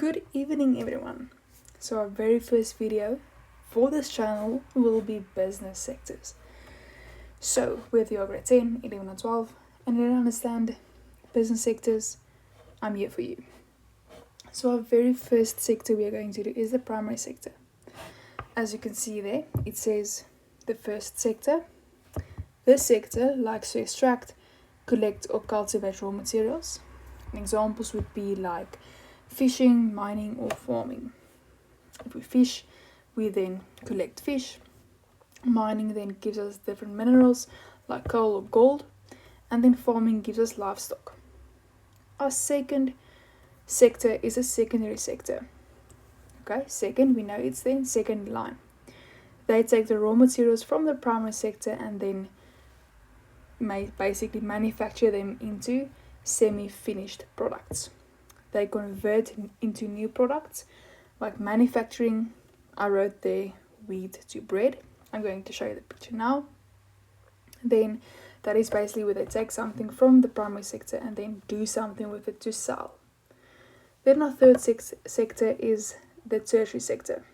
Good evening, everyone. So, our very first video for this channel will be business sectors. So, whether you're grade 10, 11, or 12, and you don't understand business sectors, I'm here for you. So, our very first sector we are going to do is the primary sector. As you can see there, it says the first sector. This sector likes to extract, collect, or cultivate raw materials. And examples would be like fishing, mining, or farming. If we fish, we then collect fish. Mining then gives us different minerals like coal or gold, and then farming gives us livestock. Our second sector is a secondary sector. Okay, second, we know it's then second line. They take the raw materials from the primary sector and then basically manufacture them into semi-finished products. They convert into new products like manufacturing. I wrote there wheat to bread. I'm going to show you the picture now. Then that is basically where they take something from the primary sector and then do something with it to sell. Then our third sector is the tertiary sector.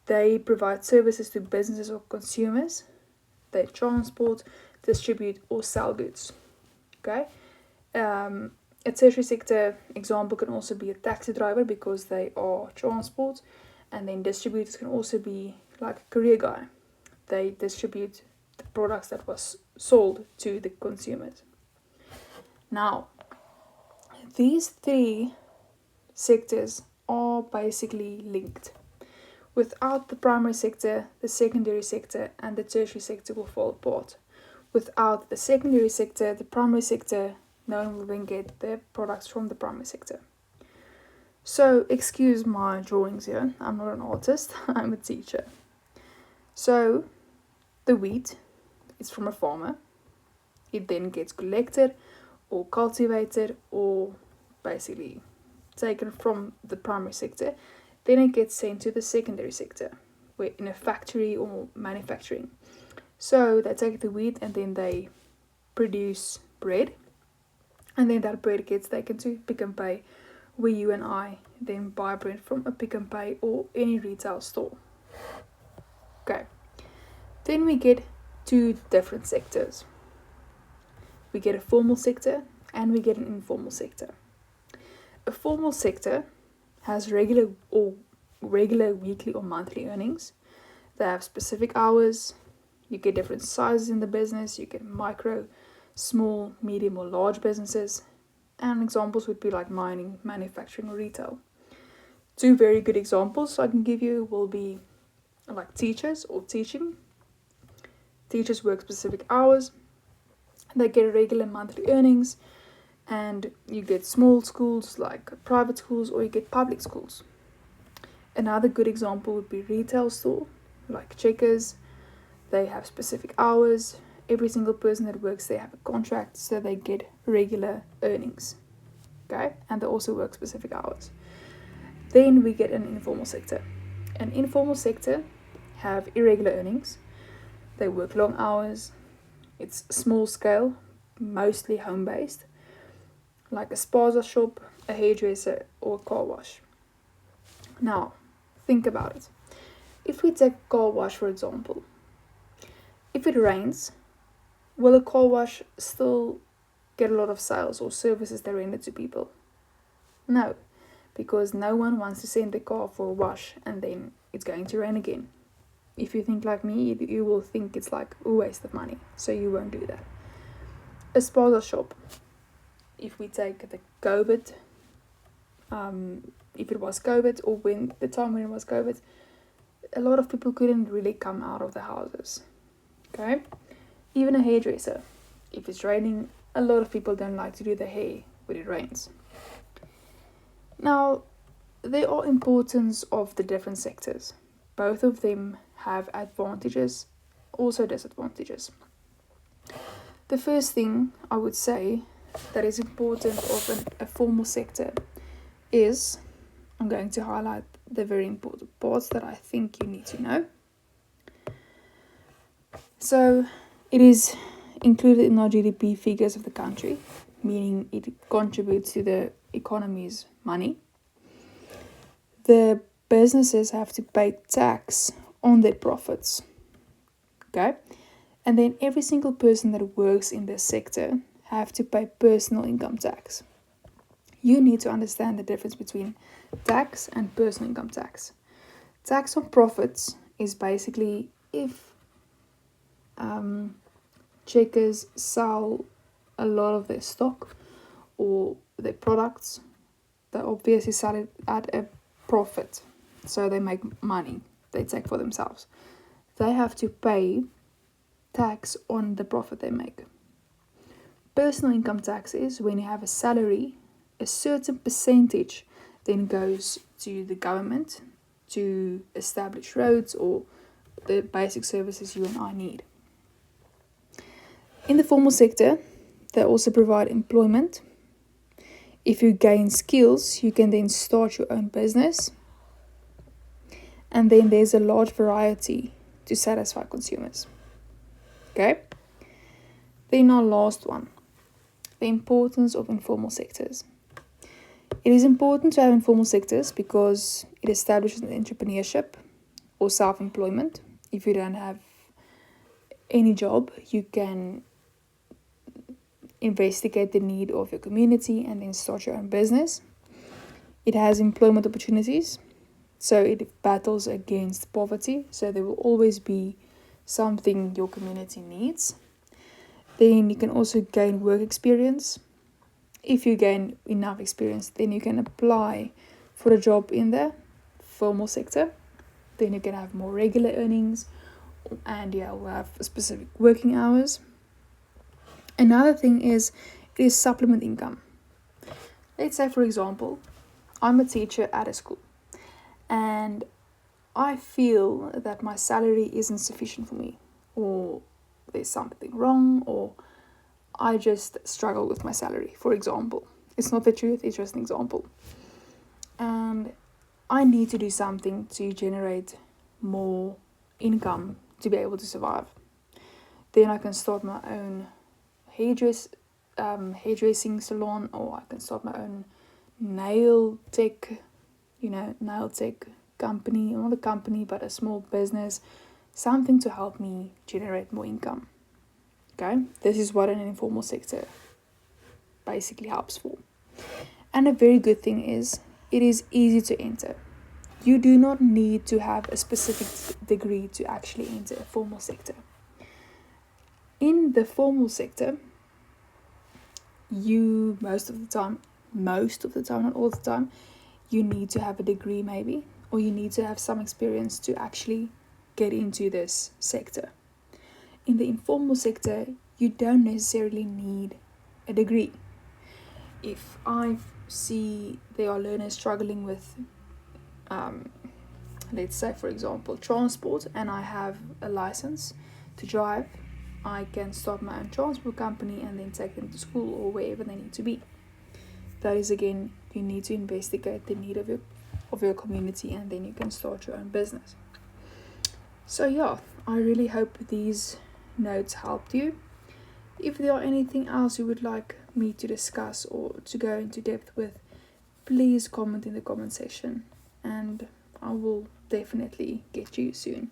They provide services to businesses or consumers. They transport, distribute, or sell goods. Okay. A tertiary sector example can also be a taxi driver because they are transport, and then distributors can also be like a courier guy. They distribute the products that was sold to the consumers. Now, these three sectors are basically linked. Without the primary sector, the secondary sector and the tertiary sector will fall apart. Without the secondary sector, the primary sector, no one will then get the products from the primary sector. So, excuse my drawings here. I'm not an artist, I'm a teacher. So, the wheat is from a farmer. It then gets collected or cultivated or basically taken from the primary sector. Then it gets sent to the secondary sector, where in a factory or manufacturing. So they take the wheat and then they produce bread. And then that bread gets taken to Pick n Pay, where you and I then buy bread from a Pick n Pay or any retail store. Okay. Then we get two different sectors. We get a formal sector and we get an informal sector. A formal sector has regular, weekly, or monthly earnings. They have specific hours. You get different sizes in the business. You get micro, small, medium, or large businesses. And examples would be like mining, manufacturing, or retail. Two very good examples I can give you will be like teachers or teaching. Teachers work specific hours. They get regular monthly earnings. And you get small schools like private schools, or you get public schools. Another good example would be retail store, like Checkers. They have specific hours. Every single person that works there have a contract, so they get regular earnings. Okay, and they also work specific hours. Then we get an informal sector. An informal sector have irregular earnings. They work long hours. It's small scale, mostly home-based, like a spaza shop, a hairdresser, or a car wash. Now, think about it. If we take a car wash, for example, if it rains, will a car wash still get a lot of sales or services that render to people? No, because no one wants to send their car for a wash and then it's going to rain again. If you think like me, you will think it's like a waste of money, so you won't do that. A spaza shop. If we take the COVID, if it was COVID or when the time when it was COVID, a lot of people couldn't really come out of the houses. Okay? Even a hairdresser. If it's raining, a lot of people don't like to do their hair when it rains. Now, there are importance of the different sectors. Both of them have advantages, also disadvantages. The first thing I would say that is important of a formal sector is, I'm going to highlight the very important parts that I think you need to know. So it is included in our GDP figures of the country, meaning it contributes to the economy's money. the businesses have to pay tax on their profits. Okay? And then every single person that works in this sector have to pay personal income tax. You need to understand the difference between tax and personal income tax. Tax on profits is basically if Checkers sell a lot of their stock or their products, they obviously sell it at a profit. So they make money, they take for themselves. They have to pay tax on the profit they make. Personal income tax is when you have a salary, a certain percentage then goes to the government to establish roads or the basic services you and I need. In the formal sector, they also provide employment. If you gain skills, you can then start your own business. And then there's a large variety to satisfy consumers. Okay? Then our last one, the importance of informal sectors. It is important to have informal sectors because it establishes entrepreneurship or self-employment. If you don't have any job, you can investigate the need of your community and then start your own business. It has employment opportunities, so it battles against poverty, so there will always be something your community needs. Then you can also gain work experience. If you gain enough experience, then you can apply for a job in the formal sector. Then you can have more regular earnings and you will have specific working hours. Another thing is supplement income. Let's say, for example, I'm a teacher at a school and I feel that my salary isn't sufficient for me, or there's something wrong, or I just struggle with my salary, for example. It's not the truth, it's just an example. And I need to do something to generate more income to be able to survive. Then I can start my own hairdressing salon, or I can start my own nail tech company, not a company, but a small business, something to help me generate more income. Okay, this is what an informal sector basically helps for. And a very good thing is, it is easy to enter. You do not need to have a specific degree to actually enter a formal sector. In the formal sector, you most of the time, not all the time, you need to have a degree maybe, or you need to have some experience to actually get into this sector. In the informal sector, you don't necessarily need a degree. If I see there are learners struggling with, let's say for example, transport, and I have a license to drive, I can start my own transport company and then take them to school or wherever they need to be. That is, again, you need to investigate the need of your community, and then you can start your own business. So yeah, I really hope these notes helped you. If there are anything else you would like me to discuss or to go into depth with, please comment in the comment section, and I will definitely get you soon.